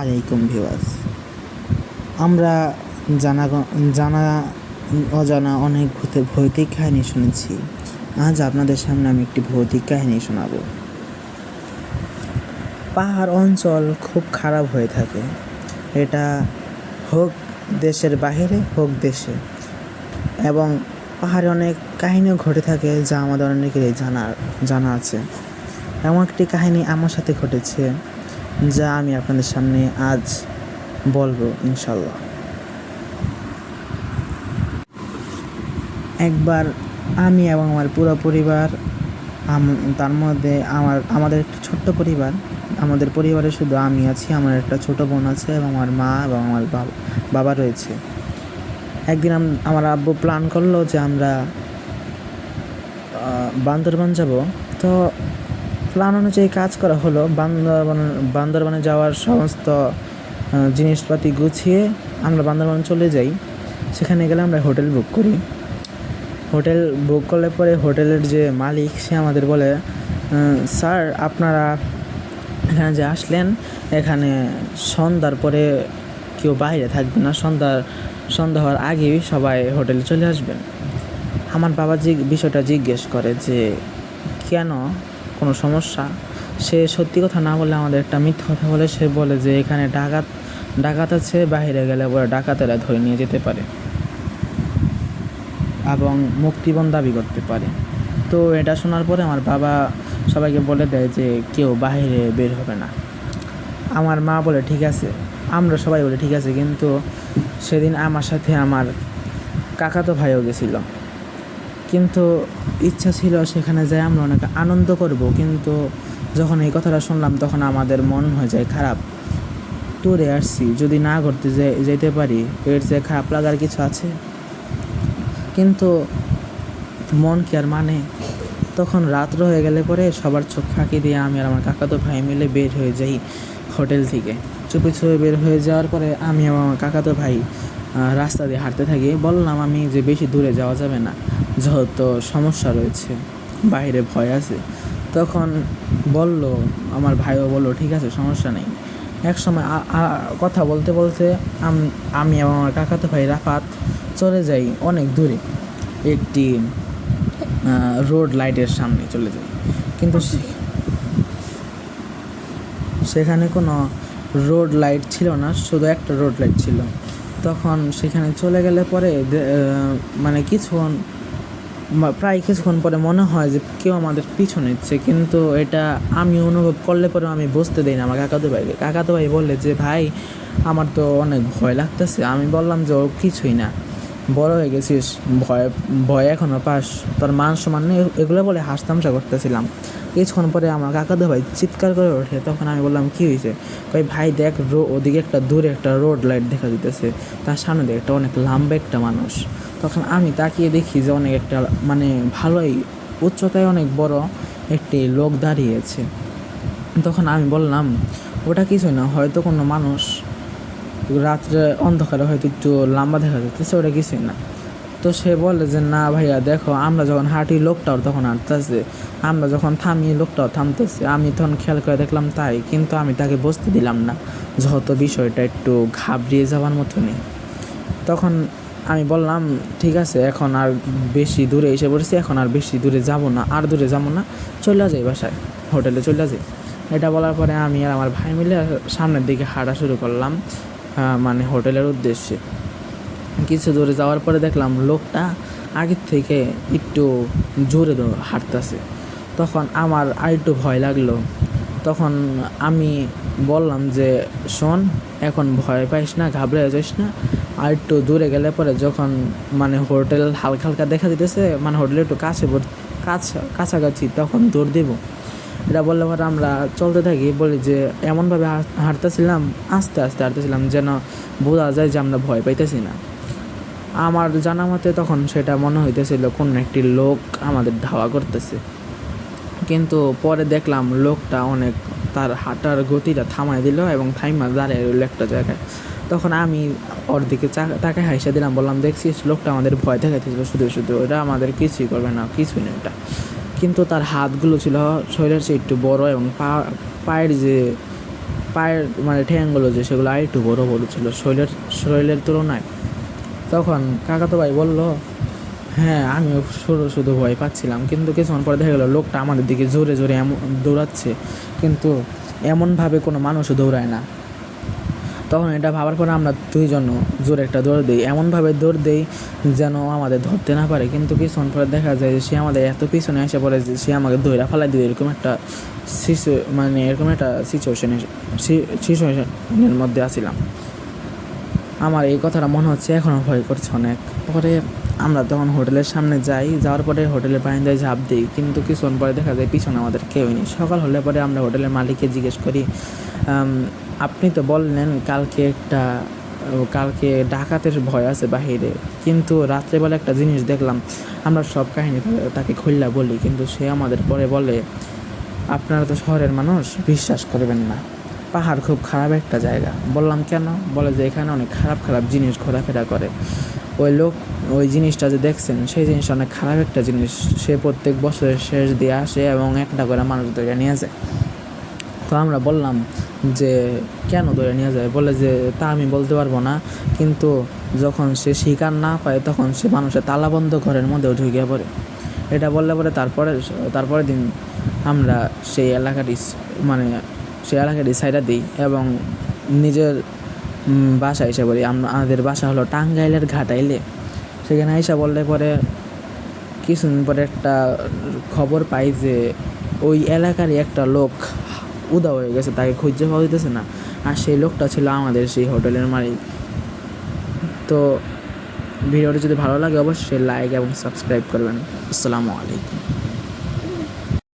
আলাইকুম ভিউয়ার্স। আমরা জানা জানা অজানা অনেক ভৌতিক কাহিনী শুনেছি। আজ আপনাদের সামনে আমি একটি ভৌতিক কাহিনী শোনাব। পাহাড় অঞ্চল খুব খারাপ হয়ে থাকে, এটা হোক দেশের বাইরে হোক দেশে, এবং পাহাড়ে অনেক কাহিনীও ঘটে থাকে যা আমাদের অনেকেরই জানা আছে। এমন একটি কাহিনী আমার সাথে ঘটেছে যা আমি আপনাদের সামনে আজ বলবো ইনশাল্লাহ। একবার আমি এবং আমার পুরো পরিবার, তার মধ্যে আমাদের একটা ছোট্ট পরিবার, আমাদের পরিবারে শুধু আমি আছি, আমার একটা ছোট বোন আছে এবং আমার মা এবং আমার বাবা রয়েছে। একদিন আমার আব্বু প্ল্যান করলো যে আমরা বান্দরবান যাব। তো প্ল্যান অনুযায়ী কাজ করা হলো। বান্দরবানে যাওয়ার সমস্ত জিনিসপাতি গুছিয়ে আমরা বান্দরবান চলে যাই। সেখানে গেলে আমরা হোটেল বুক করি। হোটেল বুক করলে পরে হোটেলের যে মালিক সে আমাদের বলে, স্যার আপনারা এখানে যে আসলেন, এখানে সন্ধ্যার পরে কেউ বাইরে থাকবে না, সন্ধ্যা হওয়ার আগেই সবাই হোটেলে চলে আসবেন। আমার বাবা বিষয়টা জিজ্ঞেস করে যে কেন, কোনো সমস্যা? সে সত্যি কথা না বলে আমাদের একটা মিথ্যা কথা বলে। সে বলে যে এখানে ডাকাত আছে, বাইরে গেলে পরে ডাকাতেরা ধরে নিয়ে যেতে পারে এবং মুক্তিপণ দাবি করতে পারে। তো এটা শোনার পরে আমার বাবা সবাইকে বলে দেয় যে কেউ বাইরে বের হবে না। আমার মা বলে ঠিক আছে, আমরা সবাই বলে ঠিক আছে। কিন্তু সেদিন আমার সাথে আমার কাকাতো ভাইও গেছিল। কিন্তু ইচ্ছা ছিল সেখানে যাই আমরা অনেক আনন্দ করব, কিন্তু যখন এই কথাটা শুনলাম তখন আমাদের মন হয়ে যায় খারাপ। ট্যুরে আসছি, যদি না ঘুরতে যেতে পারি এর যে খারাপ লাগার কিছু আছে? কিন্তু মন কি আর মানে? তখন রাত্র হয়ে গেলে পরে সবার চোখ ফাঁকি দিয়ে আমি আর আমার কাকাতো ভাই মিলে বের হয়ে যাই হোটেল থেকে। চুপি চুপি বের হয়ে যাওয়ার পরে আমি এবং আমার কাকাতো ভাই রাস্তা দিয়ে হাঁটতে থাকি। বললাম আমি যে বেশি দূরে যাওয়া যাবে না, যেহেতু সমস্যা রয়েছে, বাইরে ভয় আছে। তখন আমার ভাইও বললো ঠিক আছে, সমস্যা নেই। এক সময় কথা বলতে বলতে আমি এবং আমার কাকাতো ভাই রাফাত চলে যাই অনেক দূরে, একটি রোড লাইটের সামনে চলে যাই। কিন্তু সেখানে কোনো রোড লাইট ছিল না, শুধু একটা রোড লাইট ছিল। তখন সেখানে চলে গেলে পরে প্রায় কিছুক্ষণ পরে মনে হয় যে কেউ আমাদের পিছু নিচ্ছে, কিন্তু এটা আমি অনুভব করলে পরে আমি বুঝতে দিই না আমার কাকাতো ভাই বললে যে ভাই আমার তো অনেক ভয় লাগতেছে। আমি বললাম যে ও কিছুই না, বড় হয়ে গেছিস, ভয় এখনও পাস, তোর মান সম্মান নেই, এগুলো বলে হাসতামশা করতেছিলাম। কিছুক্ষণ পরে আমার কাকাতো ভাই চিৎকার করে ওঠে। তখন আমি বললাম কী হয়েছে? ভাই দেখ, ওদিকে একটা দূরে একটা রোড লাইট দেখা দিতেছে, তার সামনে দিয়ে একটা অনেক লম্বা একটা মানুষ। তখন আমি তাকিয়ে দেখি যে অনেক একটা ভালোই উচ্চতায় অনেক বড় একটি লোক দাঁড়িয়েছে। তখন আমি বললাম ওটা কিছুই না, হয়তো কোনো মানুষ, রাত্রে অন্ধকারে হয়তো একটু লম্বা দেখা যাচ্ছে, ওটা কিছুই না। তো সে বলে যে না ভাইয়া দেখো, আমরা যখন হাঁটি লোকটাও তখন হাঁটতেছে, আমরা যখন থামি লোকটাও থামতেছে। আমি তখন খেয়াল করে দেখলাম তাই, কিন্তু আমি তাকে বুঝতে দিলাম না, যেহেতু বিষয়টা একটু ঘাবড়িয়ে যাওয়ার মতনই। তখন আমি বললাম ঠিক আছে, এখন আর বেশি দূরে এসে পড়েছি, এখন আর বেশি দূরে যাব না, আর দূরে যাবো না, চলে যাই বাসায়, হোটেলে চলে যাই। এটা বলার পরে আমি আর আমার ভাই মিলে সামনের দিকে হাঁটা শুরু করলাম, হোটেলের উদ্দেশ্যে। কিছু দূরে যাওয়ার পরে দেখলাম লোকটা আগের থেকে একটু জোরে হাঁটতেছে। তখন আমার আরেকটু ভয় লাগলো। তখন আমি বললাম যে শোন, এখন ভয় পাইস না, ঘাবড়ে যাইস না, আর একটু দূরে গেলে পরে যখন হোটেল হালকা হালকা দেখা দিতেছে, হোটেলের একটু কাছাকাছি, তখন দৌড় দেব। এটা বললে পরে আমরা চলতে থাকি। বলি যে এমনভাবে হাঁটতেছিলাম, আস্তে আস্তে হাঁটতেছিলাম যেন বোঝা যায় যে আমরা ভয় পাইতেছি না। আমার জানা মতে তখন সেটা মনে হইতেছিল কোন একটি লোক আমাদের ধাওয়া করতেছে। কিন্তু পরে দেখলাম লোকটা তার হাঁটার গতিটা থামাই দিল এবং দাঁড়িয়ে রইল একটা জায়গায়। তখন আমি ওর দিকে তাকে হাসিয়ে দিলাম, বললাম দেখছিস লোকটা আমাদের ভয় দেখাইতেছিল শুধু শুধু, ওটা আমাদের কিছুই করবে না, কিছুই না এটা। কিন্তু তার হাতগুলো ছিল শরীরের চেয়ে একটু বড় এবং পায়ের যে পায়ের মানে ঠ্যাংগুলো যে সেগুলো আর একটু বড় বড় ছিল শরীরের তুলনায়। তখন কাকাতো ভাই বলল, হ্যাঁ আমিও শুধু ভয় পাচ্ছিলাম, কিন্তু কিছুক্ষণ পরে দেখা গেলো লোকটা আমাদের দিকে জোরে জোরে দৌড়াচ্ছে, কিন্তু এমনভাবে কোনো মানুষও দৌড়ায় না। তখন এটা ভাবার পরে আমরা দুইজন জোরে একটা দৌড় দিই, এমনভাবে দৌড় দিই যেন আমাদের ধরতে না পারে। কিন্তু কিছুক্ষণ পরে দেখা যায় যে সে আমাদের এত পিছনে এসে পড়ে যে সে আমাকে ধৈরা ফালাই দিয়ে এরকম একটা সিচুয়েশনের মধ্যে আসছিলাম। আমার এই কথাটা মনে হচ্ছে এখনও ভয় করছে অনেক। পরে আমরা তখন হোটেলের সামনে যাওয়ার পরে হোটেলের বারান্দায় ঝাঁপ দিই, কিন্তু কিছুক্ষণ পরে দেখা যায় পিছনে আমাদের কেউই নেই। সকাল হলে পরে আমরা হোটেলের মালিককে জিজ্ঞেস করি, আপনি তো বললেন কালকে ডাকাতের ভয় আছে বাহিরে, কিন্তু রাত্রেবেলা একটা জিনিস দেখলাম। আমরা সব কাহিনী তাকে খুললা বলি, কিন্তু সে আমাদের পরে বলে, আপনারা তো শহরের মানুষ, বিশ্বাস করবেন না, পাহাড় খুব খারাপ একটা জায়গা। বললাম কেন? বলে যে এখানে অনেক খারাপ খারাপ জিনিস ঘোরাফেরা করে। ওই জিনিসটা যে দেখছেন সেই জিনিসটা অনেক খারাপ একটা জিনিস। সে প্রত্যেক বছরের শেষ দিয়ে আসে এবং একটা করে মানুষ ধরে নিয়ে যায়। তো আমরা বললাম যে কেন ধরে নিয়ে যায়? বলে যে তা আমি বলতে পারবো না, কিন্তু যখন সে শিকার না পায় তখন সে মানুষের তালাবন্ধ ঘরের মধ্যেও ঢুকে পড়ে। এটা বললে পরে তারপরের দিন আমরা সেই এলাকাটি সাইডা দিই এবং নিজের বাসা এসে বলি। আমাদের বাসা হলো টাঙ্গাইলের ঘাটাইলে। সেখানে আইসা বললে পরে কিছুদিন পরে একটা খবর পাই যে ওই এলাকারই একটা লোক উদা হয়ে গেছে, তাকে খুঁজে পাওয়া যেতেছে না। আর সেই লোকটা ছিল আমাদের সেই হোটেলের মালিক। তো ভিডিওটি যদি ভালো লাগে অবশ্যই লাইক এবং সাবস্ক্রাইব করবেন। আসসালামু আলাইকুম।